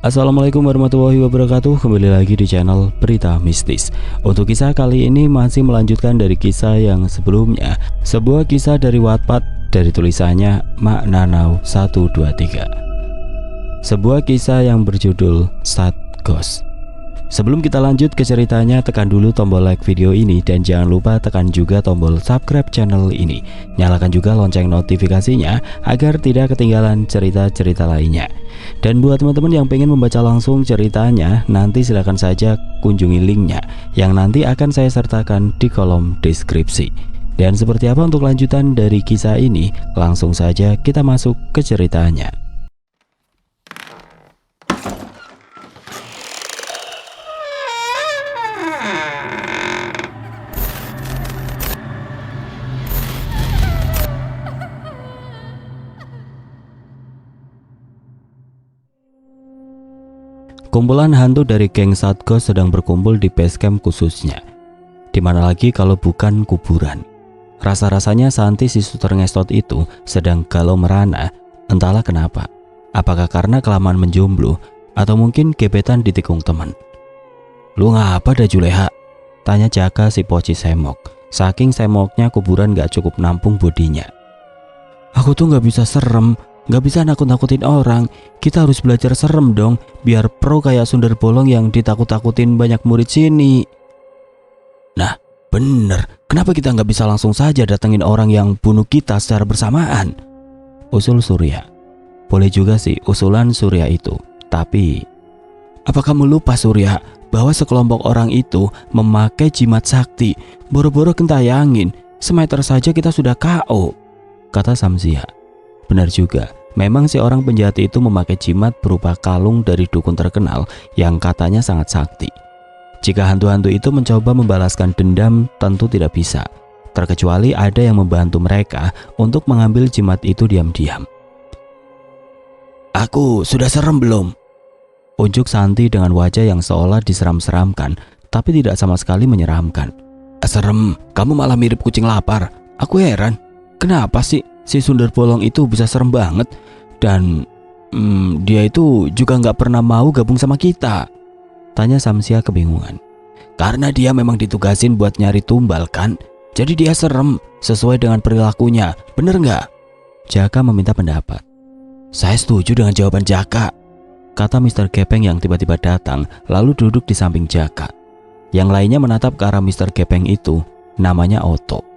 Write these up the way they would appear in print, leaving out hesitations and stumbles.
Assalamualaikum warahmatullahi wabarakatuh. Kembali lagi di channel Berita Mistis. Untuk kisah kali ini masih melanjutkan dari kisah yang sebelumnya. Sebuah kisah dari Wattpad dari tulisannya Mak Nanau 123. Sebuah kisah yang berjudul Sad Ghost. Sebelum kita lanjut ke ceritanya, tekan dulu tombol like video ini dan jangan lupa tekan juga tombol subscribe channel ini. Nyalakan juga lonceng notifikasinya agar tidak ketinggalan cerita-cerita lainnya. Dan buat teman-teman yang pengen membaca langsung ceritanya, nanti silahkan saja kunjungi linknya yang nanti akan saya sertakan di kolom deskripsi. Dan seperti apa untuk lanjutan dari kisah ini, langsung saja kita masuk ke ceritanya. Kumpulan hantu dari geng Sad Ghost sedang berkumpul di base camp khususnya. Dimana lagi kalau bukan kuburan. Rasa-rasanya Santi si suster ngestot itu sedang galau merana, entahlah kenapa. Apakah karena kelamaan menjomblo atau mungkin gebetan ditikung teman. "Lu ngapa dah Juleha?" tanya Jaka si poci semok. Saking semoknya kuburan gak cukup nampung bodinya. "Aku tuh gak bisa serem, gak bisa nakut-nakutin orang. Kita harus belajar serem dong, biar pro kayak Sundar Bolong yang ditakut-takutin banyak murid sini." "Nah bener, kenapa kita gak bisa langsung saja datengin orang yang bunuh kita secara bersamaan?" usul Surya. Boleh juga sih usulan Surya itu. Tapi apa kamu lupa Surya, bahwa sekelompok orang itu memakai jimat sakti. Boro-boro gentayangin, semeter saja kita sudah KO, kata Samsia. Benar juga. Memang si orang penjahat itu memakai jimat berupa kalung dari dukun terkenal yang katanya sangat sakti. Jika hantu-hantu itu mencoba membalaskan dendam, tentu tidak bisa. Terkecuali ada yang membantu mereka untuk mengambil jimat itu diam-diam. "Aku sudah serem belum?" unjuk Santi dengan wajah yang seolah diseram-seramkan, tapi tidak sama sekali menyeramkan. "Serem, kamu malah mirip kucing lapar. Aku heran, kenapa sih si Sundar Bolong itu bisa serem banget? Dan dia itu juga nggak pernah mau gabung sama kita," tanya Samsia kebingungan. "Karena dia memang ditugasin buat nyari tumbal kan, jadi dia serem sesuai dengan perilakunya, bener nggak?" Jaka meminta pendapat. "Saya setuju dengan jawaban Jaka," kata Mr. Gepeng yang tiba-tiba datang lalu duduk di samping Jaka. Yang lainnya menatap ke arah Mr. Gepeng itu, namanya Otto.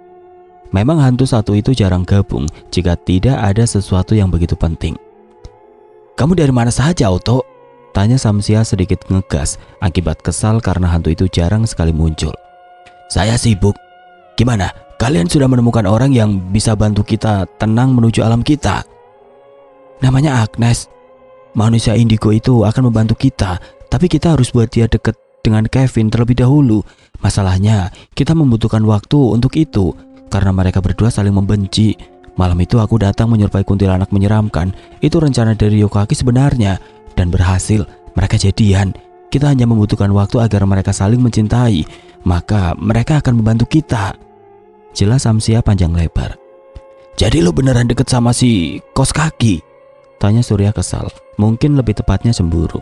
Memang hantu satu itu jarang gabung jika tidak ada sesuatu yang begitu penting. "Kamu dari mana saja, Otto?" tanya Samsia sedikit ngegas akibat kesal karena hantu itu jarang sekali muncul. "Saya sibuk. Gimana? Kalian sudah menemukan orang yang bisa bantu kita tenang menuju alam kita?" "Namanya Agnes. Manusia indigo itu akan membantu kita, tapi kita harus buat dia deket dengan Kevin terlebih dahulu. Masalahnya, kita membutuhkan waktu untuk itu. Karena mereka berdua saling membenci. Malam itu aku datang menyerupai kuntilanak menyeramkan. Itu rencana dari Yokaki sebenarnya. Dan berhasil, mereka jadian. Kita hanya membutuhkan waktu agar mereka saling mencintai. Maka mereka akan membantu kita," jelas Samsia panjang lebar. "Jadi lo beneran deket sama si kos kaki?" tanya Surya kesal. Mungkin lebih tepatnya cemburu.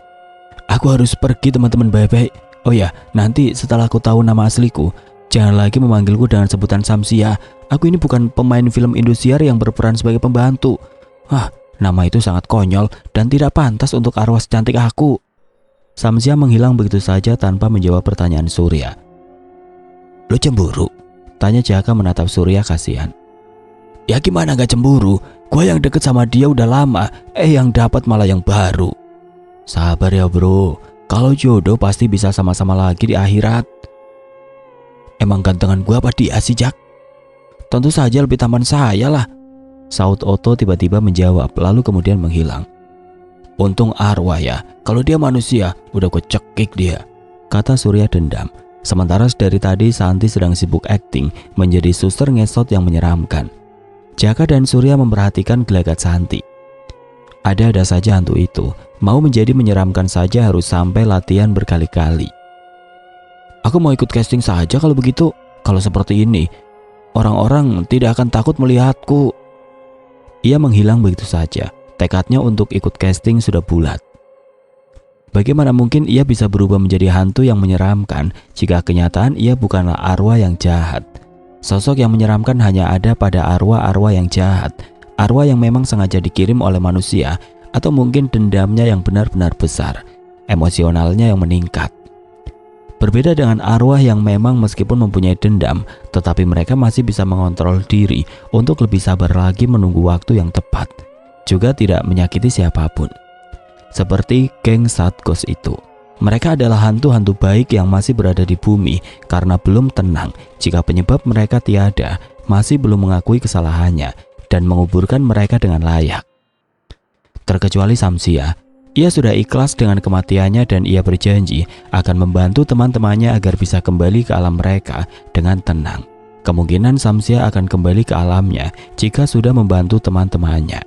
"Aku harus pergi teman-teman, bye-bye. Oh ya, nanti setelah aku tahu nama asliku, jangan lagi memanggilku dengan sebutan Samsia. Aku ini bukan pemain film Indosiar yang berperan sebagai pembantu. Nama itu sangat konyol dan tidak pantas untuk arwah secantik aku." Samsia menghilang begitu saja tanpa menjawab pertanyaan Surya. "Lo cemburu?" tanya Jaka menatap Surya kasihan. "Ya gimana gak cemburu? Gue yang deket sama dia udah lama, yang dapat malah yang baru." "Sabar ya bro, kalau jodoh pasti bisa sama-sama lagi di akhirat." "Emang gantengan gue apa dia sih, Jak?" "Tentu saja lebih tampan saya lah," saut Otto tiba-tiba menjawab lalu kemudian menghilang. "Untung arwah ya, kalau dia manusia udah gue cekik dia," kata Surya dendam. Sementara dari tadi Santi sedang sibuk acting menjadi suster ngesot yang menyeramkan. Jaka dan Surya memperhatikan gelagat Santi. Ada-ada saja hantu itu, mau menjadi menyeramkan saja harus sampai latihan berkali-kali. "Aku mau ikut casting saja kalau begitu. Kalau seperti ini, orang-orang tidak akan takut melihatku." Ia menghilang begitu saja. Tekadnya untuk ikut casting sudah bulat. Bagaimana mungkin ia bisa berubah menjadi hantu yang menyeramkan jika kenyataan ia bukanlah arwah yang jahat? Sosok yang menyeramkan hanya ada pada arwah-arwah yang jahat, arwah yang memang sengaja dikirim oleh manusia, atau mungkin dendamnya yang benar-benar besar, emosionalnya yang meningkat. Berbeda dengan arwah yang memang meskipun mempunyai dendam, tetapi mereka masih bisa mengontrol diri untuk lebih sabar lagi menunggu waktu yang tepat, juga tidak menyakiti siapapun. Seperti geng Satgos itu. Mereka adalah hantu-hantu baik yang masih berada di bumi karena belum tenang jika penyebab mereka tiada, masih belum mengakui kesalahannya, dan menguburkan mereka dengan layak. Terkecuali Samsia. Ia sudah ikhlas dengan kematiannya dan ia berjanji akan membantu teman-temannya agar bisa kembali ke alam mereka dengan tenang. Kemungkinan Samsia akan kembali ke alamnya jika sudah membantu teman-temannya.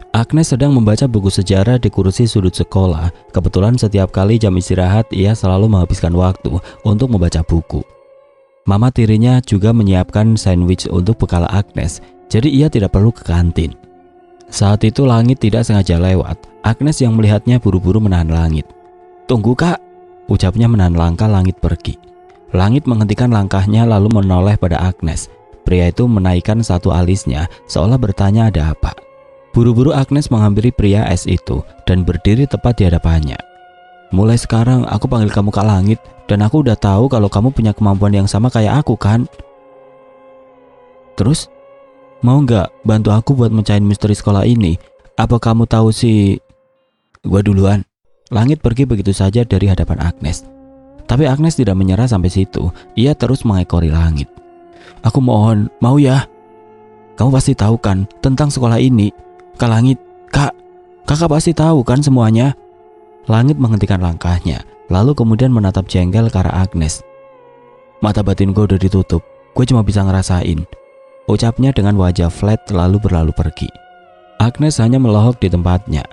Agnes sedang membaca buku sejarah di kursi sudut sekolah. Kebetulan setiap kali jam istirahat ia selalu menghabiskan waktu untuk membaca buku. Mama tirinya juga menyiapkan sandwich untuk bekal Agnes, jadi ia tidak perlu ke kantin. Saat itu langit tidak sengaja lewat. Agnes yang melihatnya buru-buru menahan langit. "Tunggu kak," ucapnya menahan langkah langit pergi. Langit menghentikan langkahnya lalu menoleh pada Agnes. Pria itu menaikkan satu alisnya seolah bertanya ada apa. Buru-buru Agnes menghampiri pria es itu dan berdiri tepat di hadapannya. "Mulai sekarang aku panggil kamu Kak Langit dan aku udah tahu kalau kamu punya kemampuan yang sama kayak aku kan? Terus? Mau nggak bantu aku buat mecahin misteri sekolah ini? Apa kamu tahu sih?" "Gua duluan." Langit pergi begitu saja dari hadapan Agnes. Tapi Agnes tidak menyerah sampai situ. Ia terus mengekori Langit. "Aku mohon, mau ya? Kamu pasti tahu kan tentang sekolah ini? Kak Langit, kakak pasti tahu kan semuanya?" Langit menghentikan langkahnya, lalu kemudian menatap jengkel ke arah Agnes. "Mata batin gue udah ditutup, gue cuma bisa ngerasain," ucapnya dengan wajah flat lalu berlalu pergi. Agnes hanya melohok di tempatnya.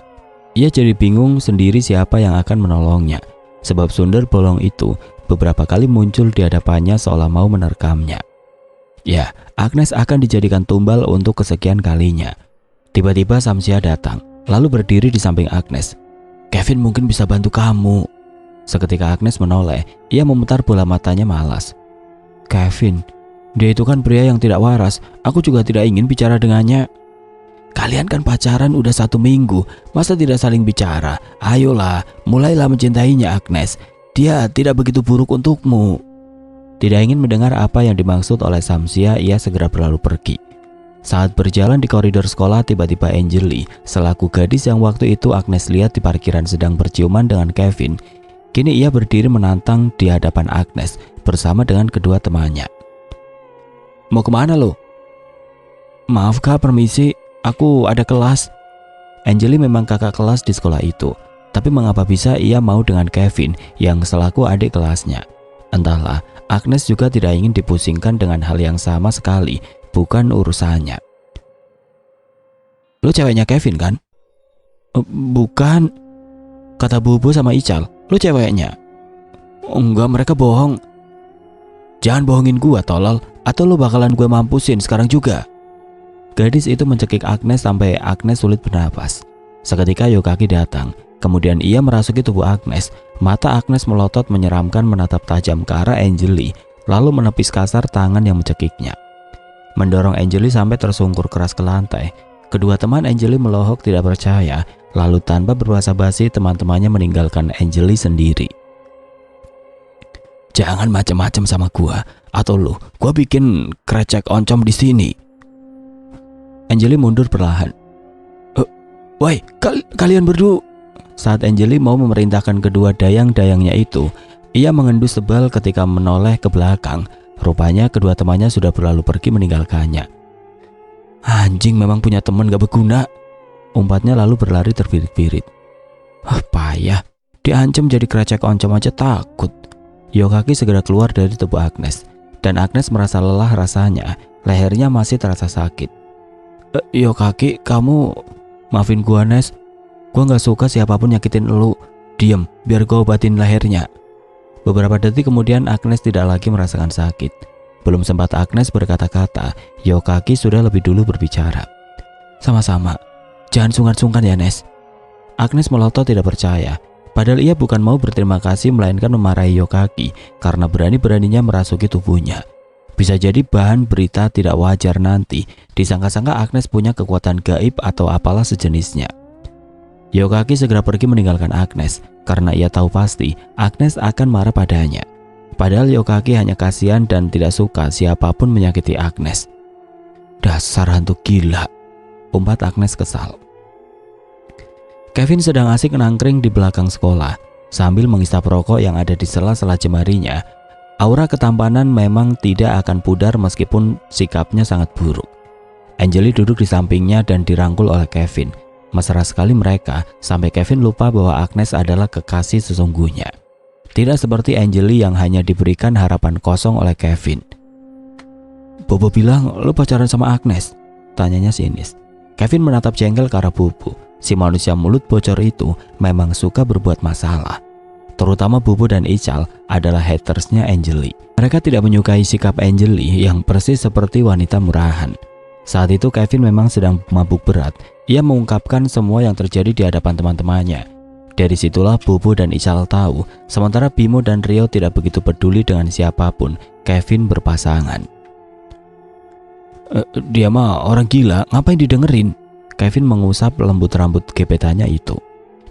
Ia jadi bingung sendiri siapa yang akan menolongnya, sebab sundel bolong itu beberapa kali muncul di hadapannya seolah mau menerkamnya. Ya, Agnes akan dijadikan tumbal untuk kesekian kalinya. Tiba-tiba Samsia datang, lalu berdiri di samping Agnes. "Kevin mungkin bisa bantu kamu." Seketika Agnes menoleh, ia memutar bola matanya malas. "Kevin, dia itu kan pria yang tidak waras, aku juga tidak ingin bicara dengannya." "Kalian kan pacaran udah 1 minggu, masa tidak saling bicara? Ayolah, mulailah mencintainya Agnes. Dia tidak begitu buruk untukmu." Tidak ingin mendengar apa yang dimaksud oleh Samsia, ia segera berlalu pergi. Saat berjalan di koridor sekolah, tiba-tiba Angeli, selaku gadis yang waktu itu Agnes lihat di parkiran sedang berciuman dengan Kevin. Kini ia berdiri menantang di hadapan Agnes bersama dengan kedua temannya. "Mau kemana lo?" "Maaf kak, permisi. Aku ada kelas." Angeli memang kakak kelas di sekolah itu, tapi mengapa bisa ia mau dengan Kevin yang selaku adik kelasnya? Entahlah, Agnes juga tidak ingin dipusingkan dengan hal yang sama sekali, bukan urusannya. "Lu ceweknya Kevin kan?" Bukan," kata Bubu sama Ical. "Lu ceweknya?" "Enggak, mereka bohong." "Jangan bohongin gua tolol, atau lu bakalan gue mampusin sekarang juga." Gadis itu mencekik Agnes sampai Agnes sulit bernapas. Seketika Yokaki datang, kemudian ia merasuki tubuh Agnes. Mata Agnes melotot menyeramkan menatap tajam ke arah Angeli, lalu menepis kasar tangan yang mencekiknya. Mendorong Angeli sampai tersungkur keras ke lantai. Kedua teman Angeli melohok tidak percaya, lalu tanpa berbasa-basi teman-temannya meninggalkan Angeli sendiri. "Jangan macam-macam sama gua, atau gua bikin krecek oncom di sini." Angeli mundur perlahan. Woi, kalian berdua." Saat Angeli mau memerintahkan kedua dayang-dayangnya itu, ia mengendus tebal ketika menoleh ke belakang. Rupanya kedua temannya sudah berlalu pergi meninggalkannya. "Anjing memang punya teman gak berguna," umpatnya lalu berlari terbirit-birit. Payah, diancam jadi krecek oncom aja takut. Yokaki segera keluar dari tubuh Agnes, dan Agnes merasa lelah rasanya, lehernya masih terasa sakit. Yokaki, kamu maafin gua Nes, gua gak suka siapapun nyakitin elu. Diem, biar gua obatin lehernya." Beberapa detik kemudian Agnes tidak lagi merasakan sakit. Belum sempat Agnes berkata-kata, Yokaki sudah lebih dulu berbicara. "Sama-sama, jangan sungkan-sungkan ya Nes." Agnes melotot tidak percaya. Padahal ia bukan mau berterima kasih melainkan memarahi Yokaki karena berani-beraninya merasuki tubuhnya. Bisa jadi bahan berita tidak wajar nanti disangka-sangka Agnes punya kekuatan gaib atau apalah sejenisnya. Yokaki segera pergi meninggalkan Agnes karena ia tahu pasti Agnes akan marah padanya. Padahal Yokaki hanya kasihan dan tidak suka siapapun menyakiti Agnes. Dasar hantu gila, umpat Agnes kesal. Kevin sedang asik nangkring di belakang sekolah sambil menghisap rokok yang ada di sela-sela jemarinya. Aura ketampanan memang tidak akan pudar meskipun sikapnya sangat buruk. Anjali duduk di sampingnya dan dirangkul oleh Kevin. Mesra sekali mereka sampai Kevin lupa bahwa Agnes adalah kekasih sesungguhnya. Tidak seperti Anjali yang hanya diberikan harapan kosong oleh Kevin. Bobo bilang lo pacaran sama Agnes? Tanyanya sinis. Kevin menatap jengkel ke arah Bobo. Si manusia mulut bocor itu memang suka berbuat masalah. Terutama Bobo dan Ical adalah hatersnya Anjali. Mereka tidak menyukai sikap Anjali yang persis seperti wanita murahan. Saat itu Kevin memang sedang mabuk berat. Ia mengungkapkan semua yang terjadi di hadapan teman-temannya. Dari situlah Bobo dan Ical tahu, sementara Bimo dan Rio tidak begitu peduli dengan siapapun, Kevin berpasangan. Dia mah orang gila, ngapain didengerin? Kevin mengusap lembut rambut gebetannya itu.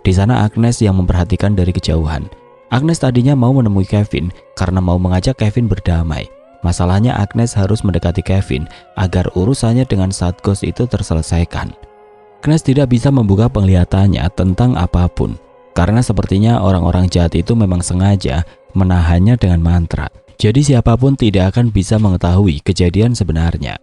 Di sana Agnes yang memperhatikan dari kejauhan. Agnes tadinya mau menemui Kevin karena mau mengajak Kevin berdamai. Masalahnya Agnes harus mendekati Kevin agar urusannya dengan Satgos itu terselesaikan. Agnes tidak bisa membuka penglihatannya tentang apapun karena sepertinya orang-orang jahat itu memang sengaja menahannya dengan mantra. Jadi siapapun tidak akan bisa mengetahui kejadian sebenarnya.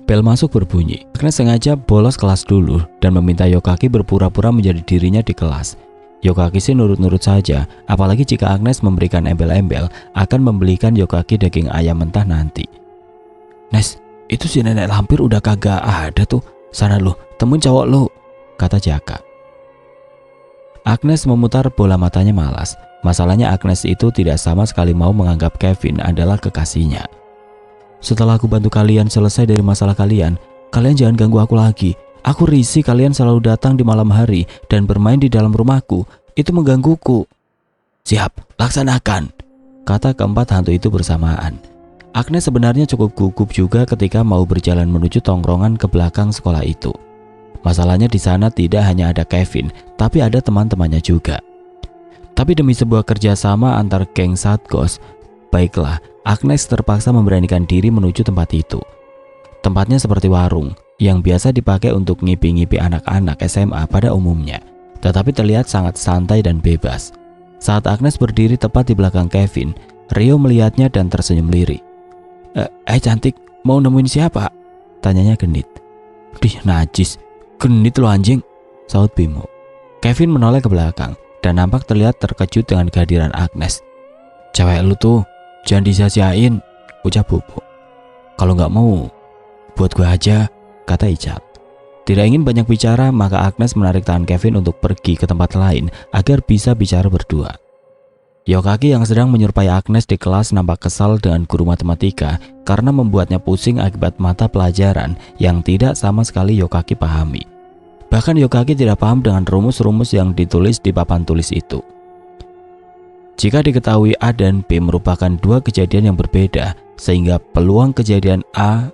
Bel masuk berbunyi. Agnes sengaja bolos kelas dulu dan meminta Yokaki berpura-pura menjadi dirinya di kelas. Yokaki sih nurut-nurut saja, apalagi jika Agnes memberikan embel-embel akan membelikan Yokaki daging ayam mentah nanti. Nes, itu si nenek lampir udah kagak ada tuh. Sana lu, temuin cowok lu, kata Jaka. Agnes memutar bola matanya malas. Masalahnya Agnes itu tidak sama sekali mau menganggap Kevin adalah kekasihnya. Setelah aku bantu kalian selesai dari masalah kalian, kalian jangan ganggu aku lagi. Aku risih kalian selalu datang di malam hari dan bermain di dalam rumahku. Itu menggangguku. Siap, laksanakan, kata keempat hantu itu bersamaan. Agnes sebenarnya cukup gugup juga ketika mau berjalan menuju tongkrongan ke belakang sekolah itu. Masalahnya di sana tidak hanya ada Kevin, tapi ada teman-temannya juga. Tapi demi sebuah kerjasama antar geng Satgos, baiklah, Agnes terpaksa memberanikan diri menuju tempat itu. Tempatnya seperti warung yang biasa dipakai untuk ngipi-ngipi anak-anak SMA pada umumnya, tetapi terlihat sangat santai dan bebas. Saat Agnes berdiri tepat di belakang Kevin, Rio melihatnya dan tersenyum lirik. Cantik, mau nemuin siapa? Tanyanya genit. Dih, najis, genit lo anjing, saut Bimo. Kevin menoleh ke belakang dan nampak terlihat terkejut dengan kehadiran Agnes. Cewek lu tuh jangan disia-siain, ucap Bobo. Kalau nggak mau, buat gue aja, kata Ical. Tidak ingin banyak bicara, maka Agnes menarik tangan Kevin untuk pergi ke tempat lain agar bisa bicara berdua. Yokaki yang sedang menyerupai Agnes di kelas nampak kesal dengan guru matematika karena membuatnya pusing akibat mata pelajaran yang tidak sama sekali Yokaki pahami. Bahkan Yokaki tidak paham dengan rumus-rumus yang ditulis di papan tulis itu. Jika diketahui A dan B merupakan dua kejadian yang berbeda, sehingga peluang kejadian A,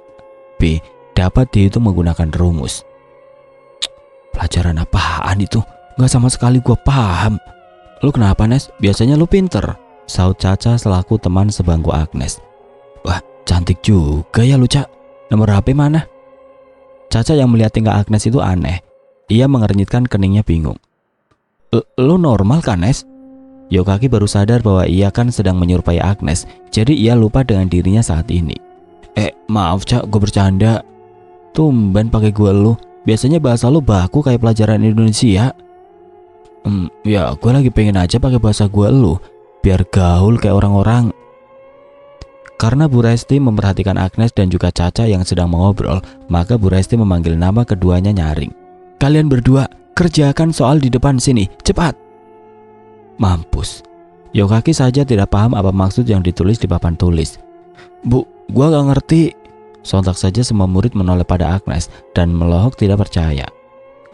B dapat dihitung menggunakan rumus. Pelajaran apaan itu? Gak sama sekali gua paham. Lu kenapa, Nes? Biasanya lu pinter, saut Caca selaku teman sebangku Agnes. Wah, cantik juga ya lu, Cak. Nomor HP mana? Caca yang melihat tingkah Agnes itu aneh. Ia mengernyitkan keningnya bingung. Lu normal kan, Nes? Yokaki baru sadar bahwa ia kan sedang menyerupai Agnes, jadi ia lupa dengan dirinya saat ini. Maaf Cak, gue bercanda. Tumben pakai gue lu. Biasanya bahasa lu baku kayak pelajaran Indonesia. Ya gue lagi pengen aja pakai bahasa gue lu, biar gaul kayak orang-orang. Karena Bu Resti memperhatikan Agnes dan juga Caca yang sedang mengobrol, maka Bu Resti memanggil nama keduanya nyaring. Kalian berdua, kerjakan soal di depan sini, cepat. Mampus. Yokaki saja tidak paham apa maksud yang ditulis di papan tulis. Bu, gua gak ngerti. Sontak saja semua murid menoleh pada Agnes dan melohok tidak percaya.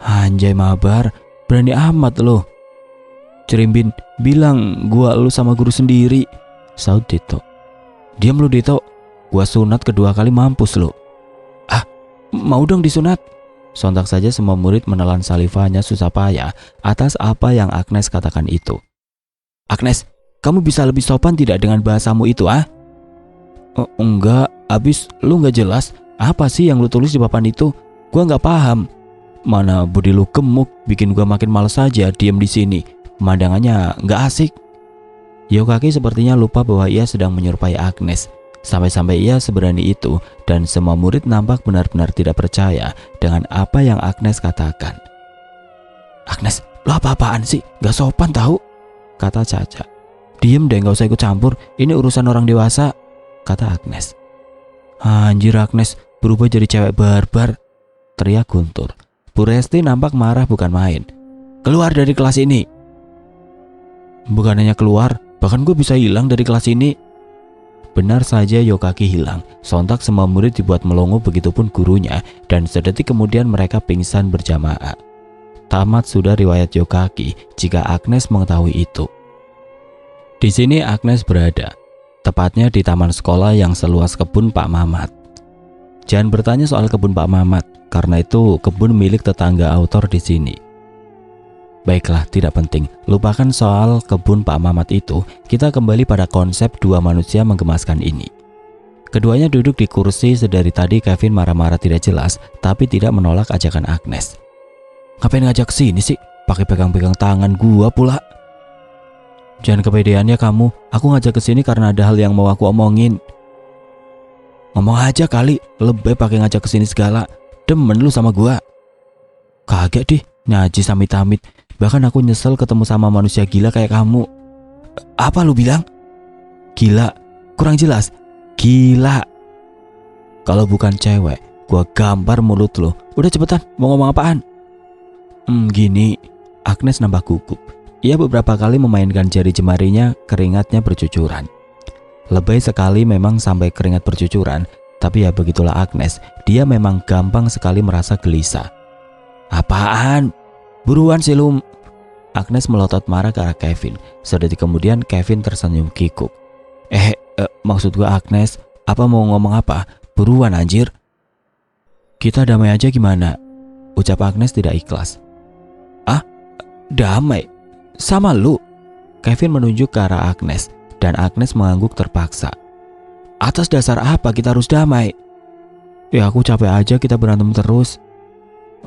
Anjay mabar, berani amat loh. Cerimbin, bilang gua lu sama guru sendiri, saut Dito. Diam lu Dito, gua sunat kedua kali mampus lu. Ah, mau dong disunat. Sontak saja semua murid menelan salivanya susah payah atas apa yang Agnes katakan itu. Agnes, kamu bisa lebih sopan tidak dengan bahasamu itu ah? Enggak, abis lu nggak jelas. Apa sih yang lu tulis di papan itu? Gua nggak paham. Mana budi lu gemuk, bikin gua makin males saja diem di sini. Pemandangannya nggak asik. Yokaki sepertinya lupa bahwa ia sedang menyerupai Agnes. Sampai-sampai ia seberani itu dan semua murid nampak benar-benar tidak percaya dengan apa yang Agnes katakan. Agnes, lu apa-apaan sih? Gak sopan tahu, kata Caca. Diem deh, gak usah ikut campur. Ini urusan orang dewasa, kata Agnes. Anjir Agnes, berubah jadi cewek barbar, teriak Guntur. Bu Resti nampak marah bukan main. Keluar dari kelas ini. Bukan hanya keluar, bahkan gue bisa hilang dari kelas ini. Benar saja Yokaki hilang. Sontak semua murid dibuat melongo, begitupun gurunya, dan sedetik kemudian mereka pingsan berjamaah. Tamat sudah riwayat Yokaki jika Agnes mengetahui itu. Di sini Agnes berada, tepatnya di taman sekolah yang seluas kebun Pak Mamat. Jangan bertanya soal kebun Pak Mamat, karena itu kebun milik tetangga autor di sini. Baiklah, tidak penting. Lupakan soal kebun Pak Mamat itu. Kita kembali pada konsep dua manusia menggemaskan ini. Keduanya duduk di kursi. Sedari tadi Kevin marah-marah tidak jelas, tapi tidak menolak ajakan Agnes. Ngapain ngajak sini sih? Pakai pegang-pegang tangan gua pula. Jangan kepedeannya kamu. Aku ngajak ke sini karena ada hal yang mau aku omongin. Ngomong aja kali, lebih pakai ngajak ke sini segala. Demen lu sama gua. Kaget deh, najis amit-amit. Bahkan aku nyesel ketemu sama manusia gila kayak kamu. Apa lu bilang? Gila, kurang jelas. Gila. Kalau bukan cewek, gua gampar mulut lu. Udah cepetan, mau ngomong apaan? Gini, Agnes nambah gugup. Ia beberapa kali memainkan jari jemarinya, keringatnya bercucuran. Lebay sekali memang sampai keringat bercucuran, tapi ya begitulah Agnes. Dia memang gampang sekali merasa gelisah. Apaan? Buruan sih lu. Agnes melotot marah ke arah Kevin. Sedetik kemudian Kevin tersenyum kikuk. Maksud gua Agnes, apa mau ngomong apa? Buruan anjir. Kita damai aja gimana? Ucap Agnes tidak ikhlas. Ah? Damai? Sama lu? Kevin menunjuk ke arah Agnes dan Agnes mengangguk terpaksa. Atas dasar apa kita harus damai? Ya aku capek aja kita berantem terus.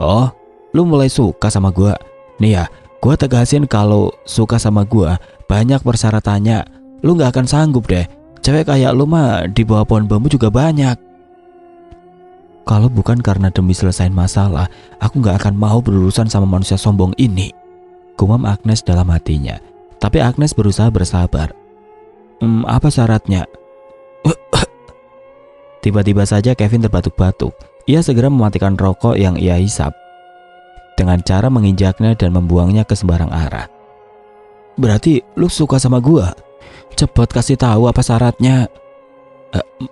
Oh, lu mulai suka sama gua. Nih ya, gua tegasin kalau suka sama gua banyak persyaratannya. Lu gak akan sanggup deh. Cewek kayak lu mah di bawah pohon bambu juga banyak. Kalau bukan karena demi selesain masalah, aku gak akan mau berurusan sama manusia sombong ini, gumam Agnes dalam hatinya. Tapi Agnes berusaha bersabar. Apa syaratnya? Tiba-tiba saja Kevin terbatuk-batuk. Ia segera mematikan rokok yang ia hisap dengan cara menginjaknya dan membuangnya ke sembarang arah. Berarti lu suka sama gua? Cepet kasih tahu apa syaratnya.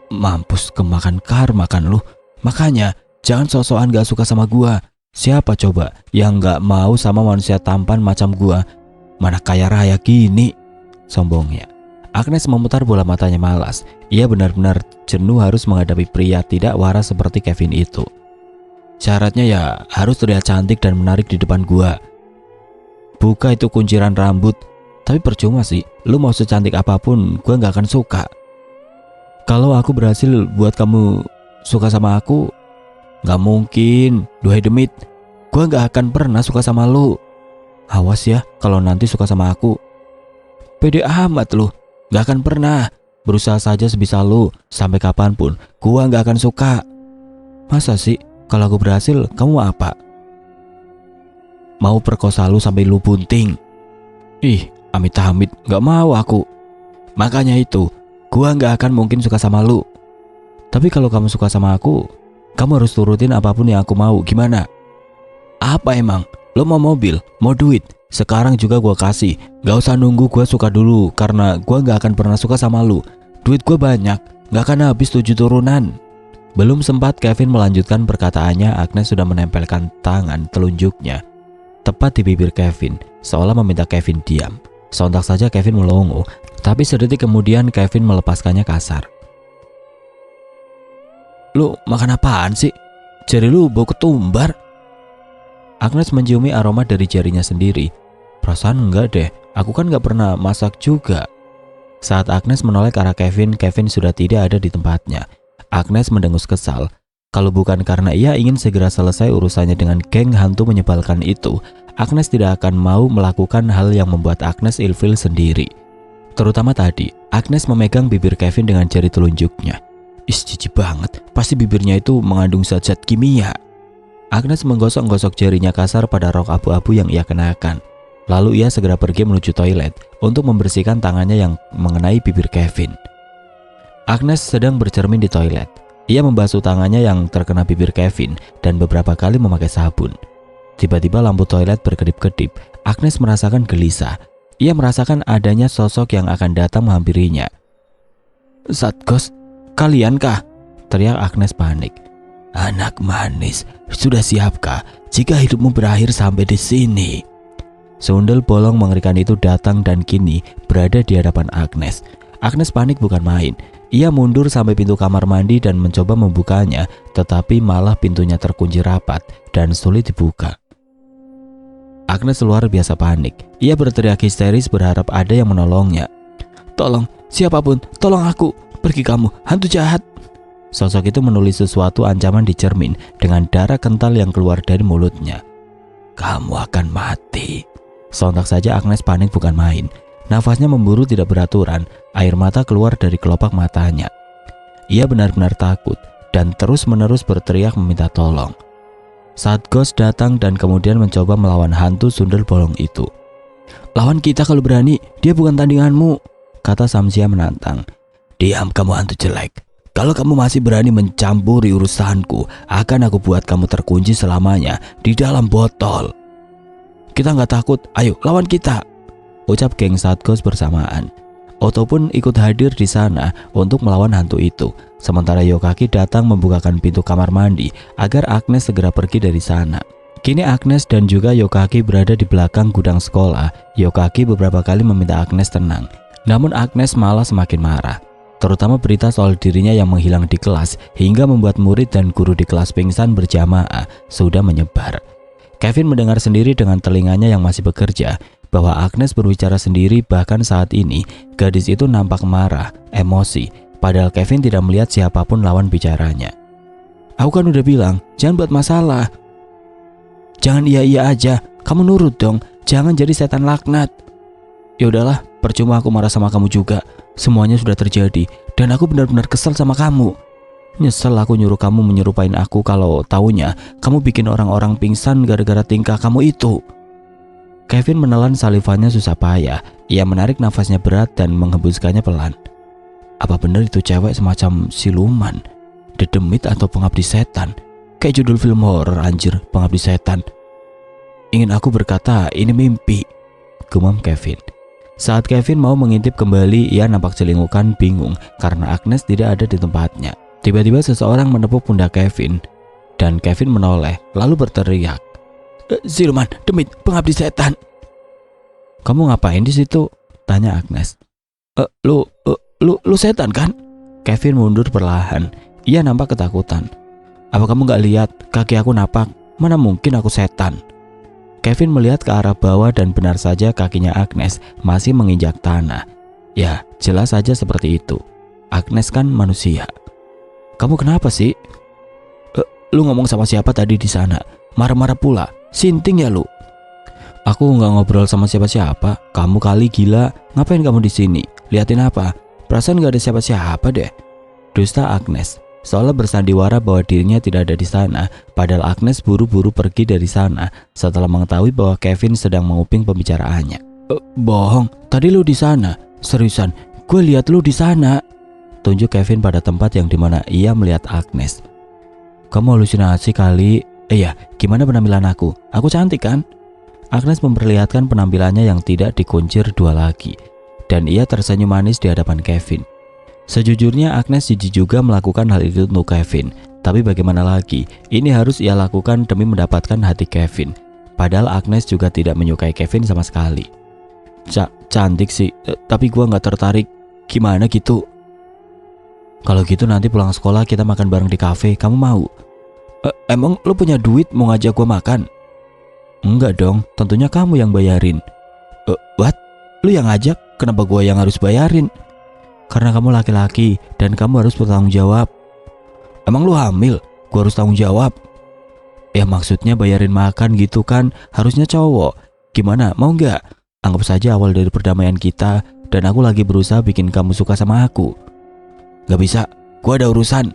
Mampus kemakan karma kan lu. Makanya jangan sok-sokan gak suka sama gua. Siapa coba yang gak mau sama manusia tampan macam gua? Mana kaya raya gini, sombongnya. Agnes memutar bola matanya malas. Ia benar-benar jenuh harus menghadapi pria tidak waras seperti Kevin itu. Syaratnya ya harus terlihat cantik dan menarik di depan gua. Buka itu kunciran rambut. Tapi percuma sih, lu mau secantik apapun gua gak akan suka. Kalau aku berhasil buat kamu suka sama aku, gak mungkin, duhai demit. Gua gak akan pernah suka sama lu. Awas ya kalau nanti suka sama aku. Pede amat lu, gak akan pernah. Berusaha saja sebisa lu, sampai kapanpun gua gak akan suka. Masa sih kalau aku berhasil kamu mau apa? Mau perkosa lu sampai lu bunting. Ih, amit-amit gak mau aku. Makanya itu, gua gak akan mungkin suka sama lu. Tapi kalau kamu suka sama aku, kamu harus turutin apapun yang aku mau. Gimana? Apa emang? Lo mau mobil? Mau duit? Sekarang juga gua kasih. Gak usah nunggu gua suka dulu, karena gua gak akan pernah suka sama lu. Duit gua banyak, gak akan habis 7 turunan. Belum sempat Kevin melanjutkan perkataannya, Agnes sudah menempelkan tangan telunjuknya tepat di bibir Kevin, seolah meminta Kevin diam. Sontak saja Kevin melongo, tapi sedetik kemudian Kevin melepaskannya kasar. "Lu makan apaan sih? Jari lu bau ketumbar." Agnes menciumi aroma dari jarinya sendiri. "Perasaan enggak deh, aku kan gak pernah masak juga." Saat Agnes menoleh ke arah Kevin, Kevin sudah tidak ada di tempatnya. Agnes mendengus kesal. Kalau bukan karena ia ingin segera selesai urusannya dengan geng hantu menyebalkan itu, Agnes tidak akan mau melakukan hal yang membuat Agnes ilfil sendiri. Terutama tadi, Agnes memegang bibir Kevin dengan jari telunjuknya. Jijik banget, pasti bibirnya itu mengandung zat-zat kimia. Agnes menggosok-gosok jarinya kasar pada rok abu-abu yang ia kenakan. Lalu ia segera pergi menuju toilet untuk membersihkan tangannya yang mengenai bibir Kevin. Agnes sedang bercermin di toilet. Ia membasuh tangannya yang terkena bibir Kevin dan beberapa kali memakai sabun. Tiba-tiba lampu toilet berkedip-kedip. Agnes merasakan gelisah. Ia merasakan adanya sosok yang akan datang menghampirinya. "Satgos, kalian kah?" teriak Agnes panik. "Anak manis, sudah siapkah jika hidupmu berakhir sampai di sini?" Sundel bolong mengerikan itu datang dan kini berada di hadapan Agnes. Agnes panik bukan main. Ia mundur sampai pintu kamar mandi dan mencoba membukanya, tetapi malah pintunya terkunci rapat dan sulit dibuka. Agnes luar biasa panik. Ia berteriak histeris berharap ada yang menolongnya. "Tolong, siapapun, tolong aku, pergi kamu, hantu jahat." Sosok itu menulis sesuatu ancaman di cermin dengan darah kental yang keluar dari mulutnya. "Kamu akan mati." Sontak saja Agnes panik bukan main. Nafasnya memburu tidak beraturan, air mata keluar dari kelopak matanya. Ia benar-benar takut dan terus-menerus berteriak meminta tolong. Saat Ghost datang dan kemudian mencoba melawan hantu sundel bolong itu. "Lawan kita kalau berani, dia bukan tandinganmu," kata Samsia menantang. "Diam kamu hantu jelek. Kalau kamu masih berani mencampuri urusanku, akan aku buat kamu terkunci selamanya di dalam botol." "Kita nggak takut, ayo lawan kita," ucap geng Satgos bersamaan. Otto pun ikut hadir di sana untuk melawan hantu itu. Sementara Yokaki datang membukakan pintu kamar mandi agar Agnes segera pergi dari sana. Kini Agnes dan juga Yokaki berada di belakang gudang sekolah. Yokaki beberapa kali meminta Agnes tenang, namun Agnes malah semakin marah. Terutama berita soal dirinya yang menghilang di kelas hingga membuat murid dan guru di kelas pingsan berjamaah sudah menyebar. Kevin mendengar sendiri dengan telinganya yang masih bekerja bahwa Agnes berbicara sendiri, bahkan saat ini gadis itu nampak marah, emosi, padahal Kevin tidak melihat siapapun lawan bicaranya. "Aku kan udah bilang, jangan buat masalah. Jangan iya-iya aja, kamu nurut dong, jangan jadi setan laknat." "Ya udahlah, percuma aku marah sama kamu juga. Semuanya sudah terjadi dan aku benar-benar kesel sama kamu. Nyesel aku nyuruh kamu menyerupain aku kalau taunya kamu bikin orang-orang pingsan gara-gara tingkah kamu itu." Kevin menelan salivannya susah payah. Ia menarik nafasnya berat dan menghembuskannya pelan. Apa benar itu cewek semacam siluman, dedemit atau pengabdi setan? Kayak judul film horor anjir, pengabdi setan. "Ingin aku berkata ini mimpi," gumam Kevin. Saat Kevin mau mengintip kembali, ia nampak celingukan bingung karena Agnes tidak ada di tempatnya. Tiba-tiba seseorang menepuk pundak Kevin dan Kevin menoleh lalu berteriak, "Siluman, demit, pengabdi setan." "Kamu ngapain di situ?" tanya Agnes. Lu setan kan?" Kevin mundur perlahan. Ia nampak ketakutan. "Apa kamu gak lihat kaki aku napak? Mana mungkin aku setan?" Kevin melihat ke arah bawah dan benar saja kakinya Agnes masih menginjak tanah. Ya, jelas saja seperti itu. Agnes kan manusia. "Kamu kenapa sih?" Lu ngomong sama siapa tadi di sana? Marah-marah pula. Sinting ya lu?" "Aku nggak ngobrol sama siapa-siapa. Kamu kali gila. Ngapain kamu di sini? Liatin apa? Perasaan nggak ada siapa-siapa deh." Dusta Agnes, seolah bersandiwara bahwa dirinya tidak ada di sana. Padahal Agnes buru-buru pergi dari sana setelah mengetahui bahwa Kevin sedang menguping pembicaraannya. Bohong. Tadi lu di sana. Seriusan, gue lihat lu di sana." Tunjuk Kevin pada tempat yang dimana ia melihat Agnes. "Kamu halusinasi kali. Ya, gimana penampilan aku? Aku cantik kan?" Agnes memperlihatkan penampilannya yang tidak dikuncir dua lagi, dan ia tersenyum manis di hadapan Kevin. Sejujurnya Agnes jijik juga melakukan hal itu untuk Kevin, tapi bagaimana lagi? Ini harus ia lakukan demi mendapatkan hati Kevin. Padahal Agnes juga tidak menyukai Kevin sama sekali. Cantik sih, tapi gua nggak tertarik. Gimana gitu? Kalau gitu nanti pulang sekolah kita makan bareng di kafe, kamu mau? Emang lu punya duit mau ngajak gua makan? Enggak dong, tentunya kamu yang bayarin. What? Lu yang ngajak, kenapa gua yang harus bayarin? Karena kamu laki-laki dan kamu harus bertanggung jawab. Emang lu hamil? Gua harus tanggung jawab. Ya maksudnya bayarin makan gitu kan, harusnya cowok. Gimana, mau nggak? Anggap saja awal dari perdamaian kita, dan aku lagi berusaha bikin kamu suka sama aku. Gak bisa, gua ada urusan.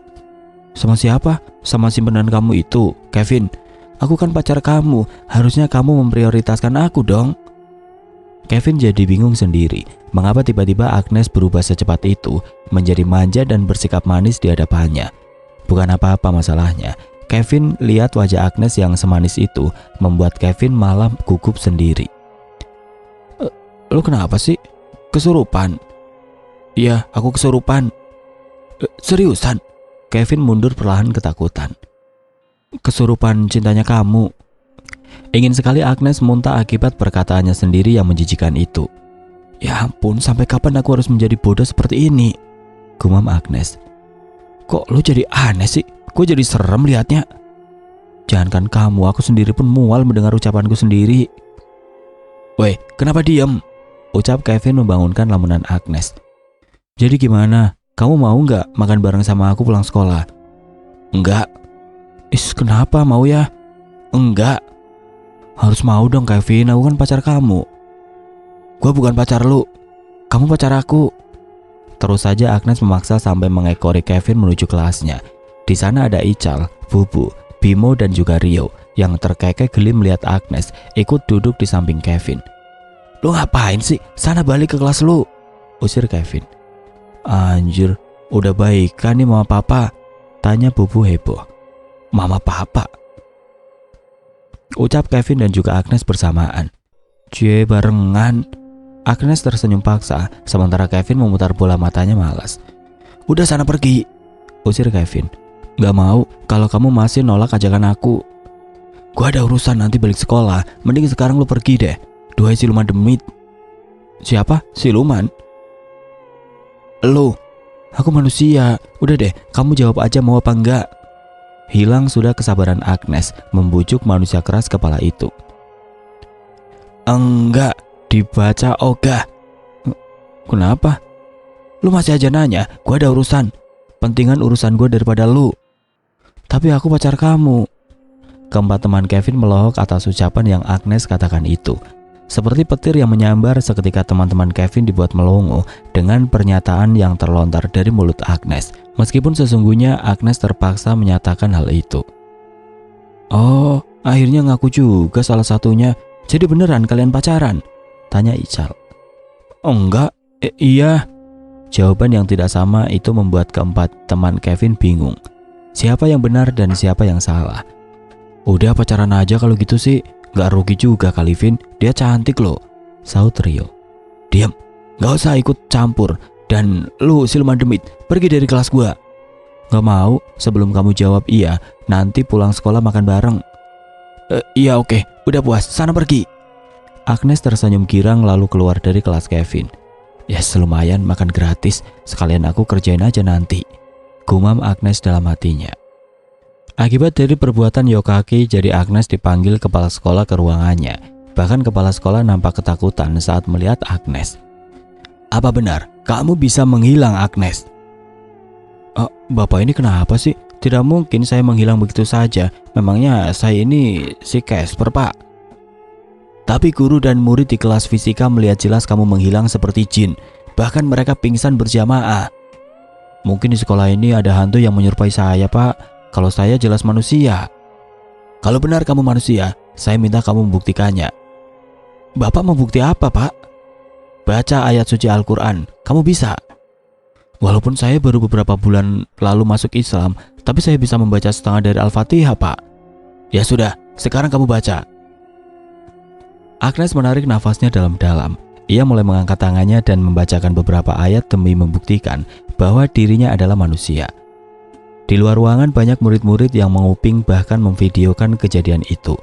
Sama siapa? Sama simpenan kamu itu, Kevin. Aku kan pacar kamu, harusnya kamu memprioritaskan aku dong. Kevin jadi bingung sendiri, mengapa tiba-tiba Agnes berubah secepat itu, menjadi manja dan bersikap manis di hadapannya. Bukan apa-apa masalahnya. Kevin lihat wajah Agnes yang semanis itu membuat Kevin malah gugup sendiri. Lu kenapa sih? Kesurupan? Iya, aku kesurupan. Seriusan? Kevin mundur perlahan ketakutan. Kesurupan cintanya kamu. Ingin sekali Agnes muntah akibat perkataannya sendiri yang menjijikan itu. Ya ampun, sampai kapan aku harus menjadi bodoh seperti ini? Gumam Agnes. Kok lu jadi aneh sih? Gue jadi serem liatnya. Jangankan kamu, aku sendiri pun mual mendengar ucapanku sendiri. Weh, kenapa diam? Ucap Kevin membangunkan lamunan Agnes. Jadi gimana? Kamu mau nggak makan bareng sama aku pulang sekolah? Enggak. Kenapa mau ya? Enggak. Harus mau dong Kevin, aku kan pacar kamu. Gue bukan pacar lu. Kamu pacar aku. Terus saja Agnes memaksa sampai mengekori Kevin menuju kelasnya. Di sana ada Ical, Bubu, Bimo dan juga Rio yang terkekeh geli melihat Agnes ikut duduk di samping Kevin. Lu ngapain sih? Sana balik ke kelas lu, usir Kevin. Anjir, udah baik kan nih mama papa? Tanya Bubu heboh. Mama papa? Ucap Kevin dan juga Agnes bersamaan. Cie barengan. Agnes tersenyum paksa sementara Kevin memutar bola matanya malas. Udah sana pergi, usir Kevin. Gak mau, kalau kamu masih nolak ajakan aku. Gua ada urusan nanti balik sekolah, mending sekarang lu pergi deh. Duhai siluman demit. Siapa? Siluman? Lu. Aku manusia. Udah deh, kamu jawab aja mau apa enggak. Hilang sudah kesabaran Agnes membujuk manusia keras kepala itu. Enggak, dibaca ogah. Kenapa? Lu masih aja nanya, gua ada urusan. Pentingan urusan gua daripada lu. Tapi aku pacar kamu. Keempat teman Kevin melohok atas ucapan yang Agnes katakan itu. Seperti petir yang menyambar, seketika teman-teman Kevin dibuat melongo dengan pernyataan yang terlontar dari mulut Agnes. Meskipun sesungguhnya Agnes terpaksa menyatakan hal itu. Oh, akhirnya ngaku juga salah satunya. Jadi beneran kalian pacaran? Tanya Ical. Oh, enggak, iya. Jawaban yang tidak sama itu membuat keempat teman Kevin bingung. Siapa yang benar dan siapa yang salah? Udah pacaran aja kalau gitu sih. Gak rugi juga kali Vin, dia cantik loh, saut Rio. Diam, gak usah ikut campur. Dan lu siluman demit, pergi dari kelas gua. Gak mau, sebelum kamu jawab iya, nanti pulang sekolah makan bareng. Iya oke, udah puas, sana pergi. Agnes tersenyum girang lalu keluar dari kelas Kevin. Yes, lumayan makan gratis, sekalian aku kerjain aja nanti, gumam Agnes dalam hatinya. Akibat dari perbuatan Yokaki, jadi Agnes dipanggil kepala sekolah ke ruangannya. Bahkan kepala sekolah nampak ketakutan saat melihat Agnes. Apa benar, kamu bisa menghilang Agnes? Bapak ini kenapa sih? Tidak mungkin saya menghilang begitu saja. Memangnya saya ini si Casper, Pak? Tapi guru dan murid di kelas fisika melihat jelas kamu menghilang seperti jin. Bahkan mereka pingsan berjamaah. Mungkin di sekolah ini ada hantu yang menyerupai saya, Pak. Kalau saya jelas manusia. Kalau benar kamu manusia, saya minta kamu membuktikannya. Bapak membukti apa, Pak? Baca ayat suci Al-Quran, kamu bisa. Walaupun saya baru beberapa bulan lalu masuk Islam, tapi saya bisa membaca setengah dari Al-Fatihah, Pak. Ya sudah, sekarang kamu baca. Agnes menarik nafasnya dalam-dalam. Ia mulai mengangkat tangannya dan membacakan beberapa ayat demi membuktikan bahwa dirinya adalah manusia. Di luar ruangan banyak murid-murid yang menguping bahkan memvideokan kejadian itu.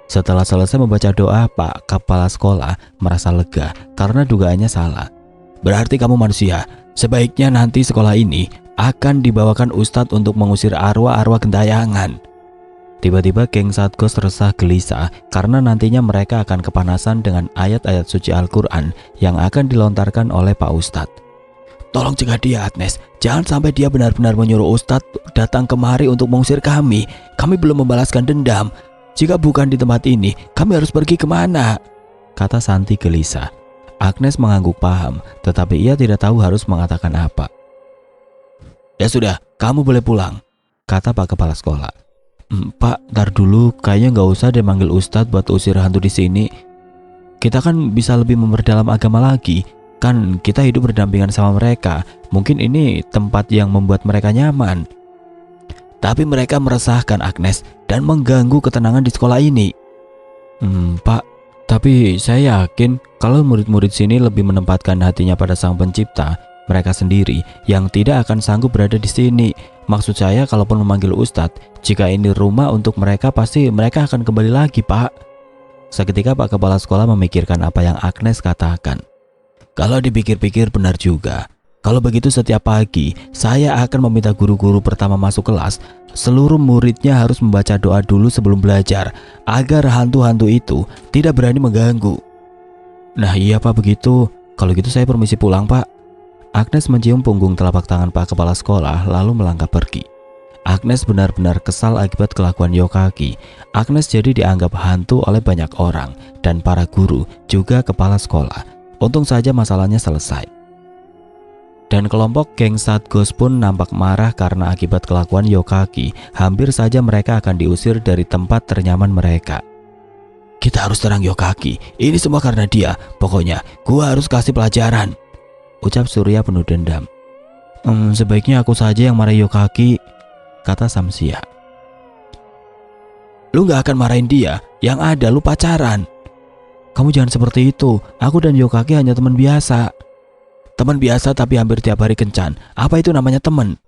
Setelah selesai membaca doa, Pak Kepala Sekolah merasa lega karena dugaannya salah. Berarti kamu manusia. Sebaiknya nanti sekolah ini akan dibawakan ustadz untuk mengusir arwah-arwah gentayangan. Tiba-tiba geng Satgos resah gelisah karena nantinya mereka akan kepanasan dengan ayat-ayat suci Al-Quran yang akan dilontarkan oleh Pak Ustadz. Tolong cegah dia, Agnes. Jangan sampai dia benar-benar menyuruh ustadz datang kemari untuk mengusir kami. Kami belum membalaskan dendam. Jika bukan di tempat ini, kami harus pergi kemana? Kata Santi gelisah. Agnes mengangguk paham, tetapi ia tidak tahu harus mengatakan apa. Ya sudah, kamu boleh pulang, kata Pak Kepala Sekolah. Pak, ntar dulu, kayaknya nggak usah deh manggil ustadz buat usir hantu di sini. Kita kan bisa lebih memperdalam agama lagi. Kan kita hidup berdampingan sama mereka. Mungkin ini tempat yang membuat mereka nyaman. Tapi mereka meresahkan, Agnes, dan mengganggu ketenangan di sekolah ini. Pak, tapi saya yakin kalau murid-murid sini lebih menempatkan hatinya pada Sang Pencipta mereka sendiri yang tidak akan sanggup berada di sini. Maksud saya, kalaupun memanggil ustadz, jika ini rumah untuk mereka, pasti mereka akan kembali lagi, Pak. Seketika Pak Kepala Sekolah memikirkan apa yang Agnes katakan. Kalau dipikir-pikir benar juga. Kalau begitu setiap pagi saya akan meminta guru-guru pertama masuk kelas, seluruh muridnya harus membaca doa dulu sebelum belajar agar hantu-hantu itu tidak berani mengganggu. Nah iya Pak, begitu. Kalau gitu saya permisi pulang, Pak. Agnes mencium punggung telapak tangan Pak Kepala Sekolah lalu melangkah pergi. Agnes benar-benar kesal akibat kelakuan Yokaki. Agnes jadi dianggap hantu oleh banyak orang dan para guru juga kepala sekolah. Untung saja masalahnya selesai. Dan kelompok geng Satgos pun nampak marah karena akibat kelakuan Yokaki, hampir saja mereka akan diusir dari tempat ternyaman mereka. Kita harus terang Yokaki, ini semua karena dia. Pokoknya gua harus kasih pelajaran, ucap Surya penuh dendam. Sebaiknya aku saja yang marahi Yokaki, kata Samsia. Lu gak akan marahin dia, yang ada lu pacaran. Kamu jangan seperti itu, aku dan Yokaki hanya teman biasa. Teman biasa tapi hampir tiap hari kencan. Apa itu namanya teman?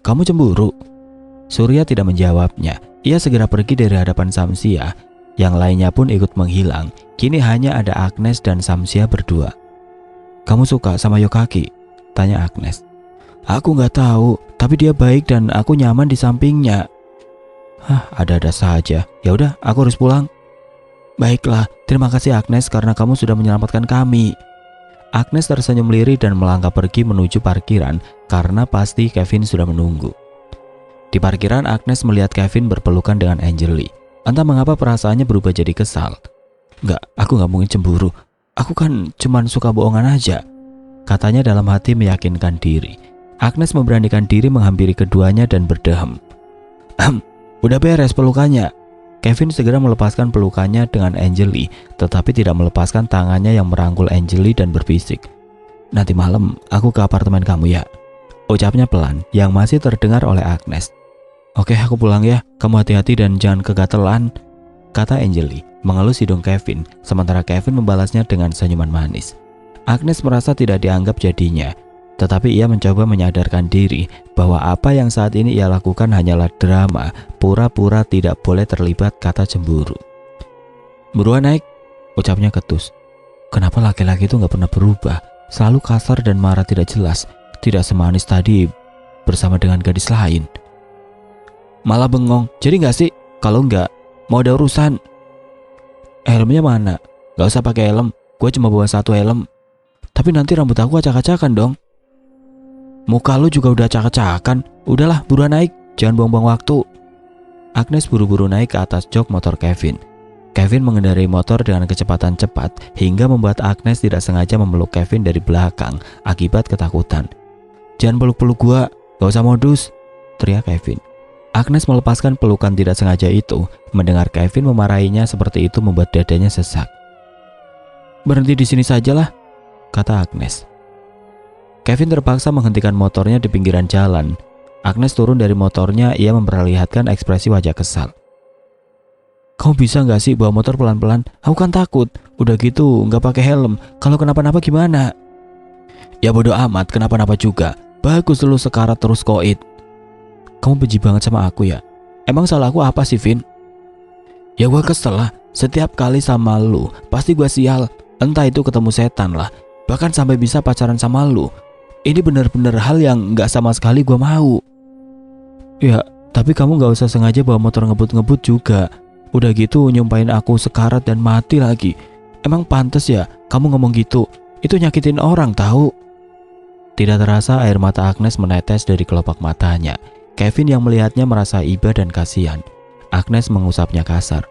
Kamu cemburu? Surya tidak menjawabnya. Ia segera pergi dari hadapan Samsia. Yang lainnya pun ikut menghilang. Kini hanya ada Agnes dan Samsia berdua. Kamu suka sama Yokaki? Tanya Agnes. Aku nggak tahu, tapi dia baik dan aku nyaman di sampingnya. Ada-ada saja. Ya udah, aku harus pulang. Baiklah, terima kasih Agnes karena kamu sudah menyelamatkan kami. Agnes tersenyum lirih dan melangkah pergi menuju parkiran karena pasti Kevin sudah menunggu. Di parkiran, Agnes melihat Kevin berpelukan dengan Anjali. Entah mengapa perasaannya berubah jadi kesal. Aku nggak mungkin cemburu. Aku kan cuman suka bohongan aja, katanya dalam hati meyakinkan diri. Agnes memberanikan diri menghampiri keduanya dan berdehem. Udah beres pelukannya. Kevin segera melepaskan pelukannya dengan Anjali, tetapi tidak melepaskan tangannya yang merangkul Anjali dan berbisik. Nanti malam aku ke apartemen kamu ya, ucapnya pelan yang masih terdengar oleh Agnes. Oke, aku pulang ya, kamu hati-hati dan jangan kegatelan, kata Anjali mengelus hidung Kevin, sementara Kevin membalasnya dengan senyuman manis. Agnes merasa tidak dianggap jadinya, tetapi ia mencoba menyadarkan diri bahwa apa yang saat ini ia lakukan hanyalah drama, pura-pura tidak boleh terlibat kata cemburu. Buruan naik, ucapnya ketus. Kenapa laki-laki itu gak pernah berubah, selalu kasar dan marah tidak jelas, tidak semanis tadi bersama dengan gadis lain. Malah bengong, jadi gak sih? Kalau enggak, mau ada urusan. Helmnya mana? Gak usah pakai helm, gue cuma bawa satu helm. Tapi nanti rambut aku acak-acakan dong. Muka lu juga udah acak-acakan. Udahlah, buruan naik, jangan buang-buang waktu. Agnes buru-buru naik ke atas jok motor Kevin. Kevin mengendarai motor dengan kecepatan cepat hingga membuat Agnes tidak sengaja memeluk Kevin dari belakang akibat ketakutan. Jangan peluk-peluk gua, gak usah modus, teriak Kevin. Agnes melepaskan pelukan tidak sengaja itu. Mendengar Kevin memarahinya seperti itu membuat dadanya sesak. Berhenti di sini sajalah, kata Agnes. Kevin terpaksa menghentikan motornya di pinggiran jalan. Agnes turun dari motornya, ia memperlihatkan ekspresi wajah kesal. Kamu bisa gak sih bawa motor pelan-pelan? Aku kan takut. Udah gitu gak pakai helm. Kalau kenapa-napa gimana? Ya bodo amat, kenapa-napa juga. Bagus lu sekarat terus koit. Kamu benci banget sama aku ya? Emang salah aku apa sih, Vin? Ya gue kesel lah, setiap kali sama lu pasti gue sial. Entah itu ketemu setan lah, bahkan sampai bisa pacaran sama lu. Ini bener-bener hal yang gak sama sekali gue mau. Ya, tapi kamu gak usah sengaja bawa motor ngebut-ngebut juga. Udah gitu nyumpahin aku sekarat dan mati lagi. Emang pantas ya kamu ngomong gitu? Itu nyakitin orang tahu. Tidak terasa air mata Agnes menetes dari kelopak matanya. Kevin yang melihatnya merasa iba dan kasihan. Agnes mengusapnya kasar.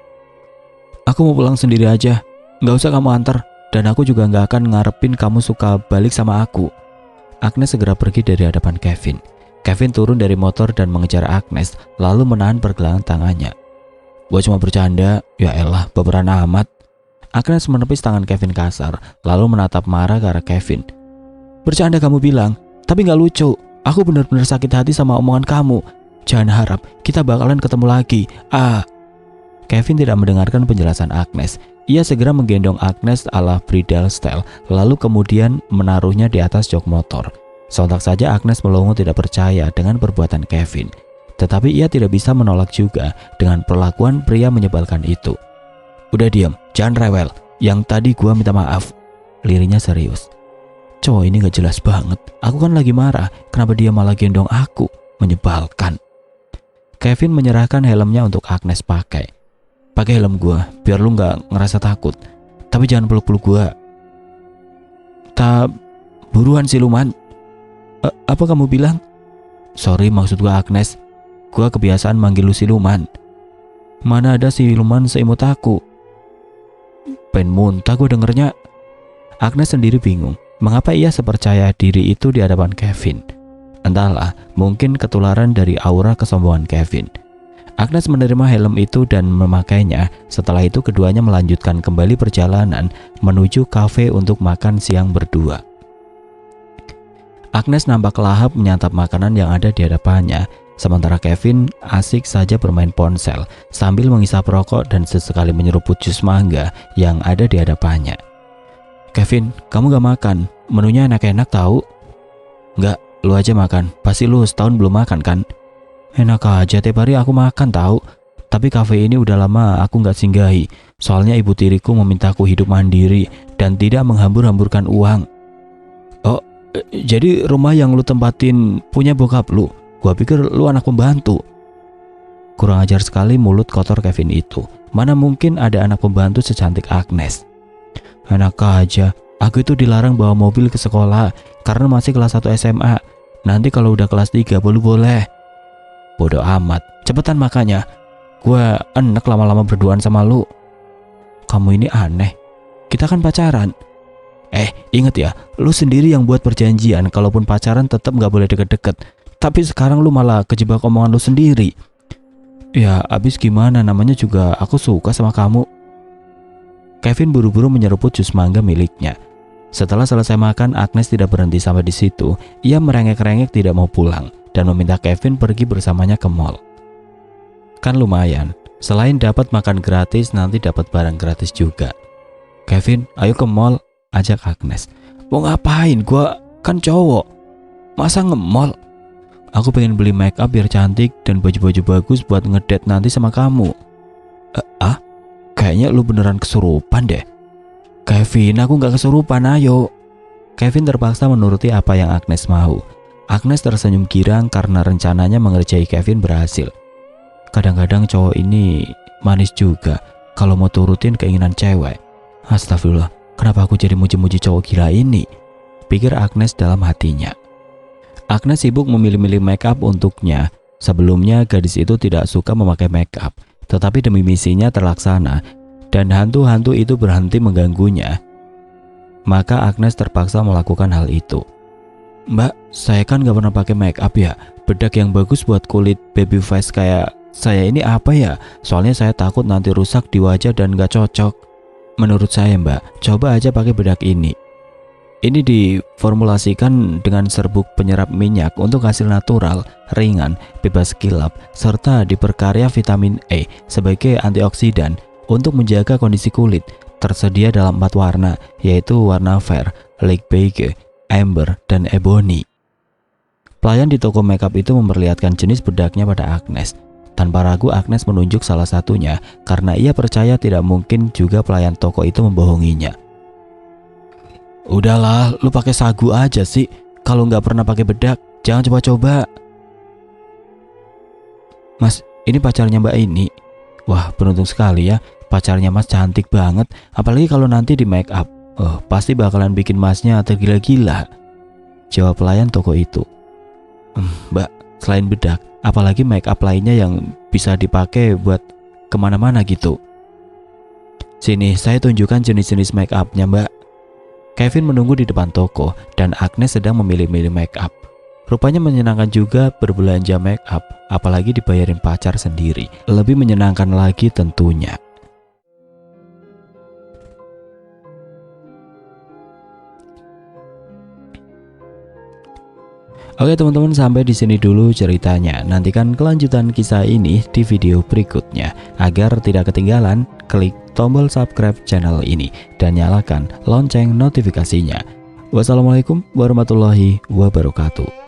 Aku mau pulang sendiri aja. Gak usah kamu antar. Dan aku juga gak akan ngarepin kamu suka balik sama aku. Agnes segera pergi dari hadapan Kevin. Kevin turun dari motor dan mengejar Agnes, lalu menahan pergelangan tangannya. Gua cuma bercanda. Ya elah, baperan amat. Agnes menepis tangan Kevin kasar, lalu menatap marah ke arah Kevin. Bercanda kamu bilang, tapi gak lucu. Aku benar-benar sakit hati sama omongan kamu. Jangan harap kita bakalan ketemu lagi. Kevin tidak mendengarkan penjelasan Agnes. Ia segera menggendong Agnes ala bridal style, lalu kemudian menaruhnya di atas jok motor. Sontak saja Agnes melongo tidak percaya dengan perbuatan Kevin. Tetapi ia tidak bisa menolak juga dengan perlakuan pria menyebalkan itu. Udah diam, jangan rewel. Yang tadi gua minta maaf. Lirinya serius. Cowok ini gak jelas banget. Aku kan lagi marah, kenapa dia malah gendong aku? Menyebalkan. Kevin menyerahkan helmnya untuk Agnes pakai. Pakai helm gua, biar lu gak ngerasa takut. Tapi jangan peluk-peluk gua. Buruan siluman. Apa kamu bilang? Sorry, maksud gua Agnes. Gua kebiasaan manggil lu siluman. Mana ada siluman seimut aku. Pengen muntah gua dengernya. Agnes sendiri bingung. Mengapa ia sepercaya diri itu di hadapan Kevin? Entahlah, mungkin ketularan dari aura kesombongan Kevin. Agnes menerima helm itu dan memakainya. Setelah itu keduanya melanjutkan kembali perjalanan menuju kafe untuk makan siang berdua. Agnes nampak lahap menyantap makanan yang ada di hadapannya, sementara Kevin asik saja bermain ponsel sambil menghisap rokok dan sesekali menyeruput jus mangga yang ada di hadapannya. Kevin, kamu gak makan? Menunya enak-enak tahu. Enggak, lu aja makan. Pasti lu setahun belum makan kan? Enak aja, tiap hari aku makan tahu. Tapi kafe ini udah lama aku gak singgahi. Soalnya ibu tiriku memintaku hidup mandiri dan tidak menghambur-hamburkan uang. Oh, jadi rumah yang lu tempatin punya bokap lu? Gua pikir lu anak pembantu. Kurang ajar sekali mulut kotor Kevin itu. Mana mungkin ada anak pembantu secantik Agnes. Enak aja, aku itu dilarang bawa mobil ke sekolah karena masih kelas 1 SMA. Nanti kalau udah kelas 3 boleh. Bodoh amat, cepetan makanya. Gua enek lama-lama berduaan sama lu. Kamu ini aneh. Kita kan pacaran. Inget ya, lu sendiri yang buat perjanjian kalaupun pacaran tetap gak boleh deket-deket. Tapi sekarang lu malah kejebak omongan lu sendiri. Ya abis gimana, namanya juga aku suka sama kamu. Kevin buru-buru menyeruput jus mangga miliknya. Setelah selesai makan, Agnes tidak berhenti sampai di situ. Ia merengek-rengek tidak mau pulang dan meminta Kevin pergi bersamanya ke mall. Kan lumayan, selain dapat makan gratis, nanti dapat barang gratis juga. Kevin, ayo ke mall, ajak Agnes. Mau ngapain? Gua kan cowok. Masa nge-mall? Aku pengen beli make up biar cantik dan baju-baju bagus buat ngedate nanti sama kamu. Kayaknya lu beneran kesurupan deh. Kevin, aku gak kesurupan, ayo. Kevin terpaksa menuruti apa yang Agnes mau. Agnes tersenyum girang karena rencananya mengerjai Kevin berhasil. Kadang-kadang cowok ini manis juga kalau mau turutin keinginan cewek. Astagfirullah, kenapa aku jadi muji-muji cowok gila ini? Pikir Agnes dalam hatinya. Agnes sibuk memilih-milih make up untuknya. Sebelumnya gadis itu tidak suka memakai make up. Tetapi demi misinya terlaksana dan hantu-hantu itu berhenti mengganggunya. Maka Agnes terpaksa melakukan hal itu. Mbak, saya kan gak pernah pakai make up ya. Bedak yang bagus buat kulit baby face kayak saya ini apa ya? Soalnya saya takut nanti rusak di wajah dan gak cocok. Menurut saya mbak, coba aja pakai bedak ini. Ini diformulasikan dengan serbuk penyerap minyak untuk hasil natural, ringan, bebas kilap, serta diperkarya vitamin E sebagai antioksidan untuk menjaga kondisi kulit. Tersedia dalam 4 warna, yaitu warna fair, light beige, amber, dan ebony. Pelayan di toko makeup itu memperlihatkan jenis bedaknya pada Agnes. Tanpa ragu Agnes menunjuk salah satunya karena ia percaya tidak mungkin juga pelayan toko itu membohonginya. Udahlah, lu pakai sagu aja sih. Kalau nggak pernah pakai bedak, jangan coba-coba. Mas, ini pacarnya Mbak ini. Wah, beruntung sekali ya. Pacarnya Mas cantik banget. Apalagi kalau nanti di make up. Oh, pasti bakalan bikin Masnya tergila-gila. Jawab pelayan toko itu. Mbak, selain bedak, apalagi make up lainnya yang bisa dipakai buat kemana-mana gitu? Sini, saya tunjukkan jenis-jenis make upnya Mbak. Kevin menunggu di depan toko dan Agnes sedang memilih-milih make up. Rupanya menyenangkan juga berbelanja make up, apalagi dibayarin pacar sendiri. Lebih menyenangkan lagi tentunya. Oke teman-teman, sampai di sini dulu ceritanya. Nantikan kelanjutan kisah ini di video berikutnya. Agar tidak ketinggalan, klik tombol subscribe channel ini dan nyalakan lonceng notifikasinya. Wassalamualaikum warahmatullahi wabarakatuh.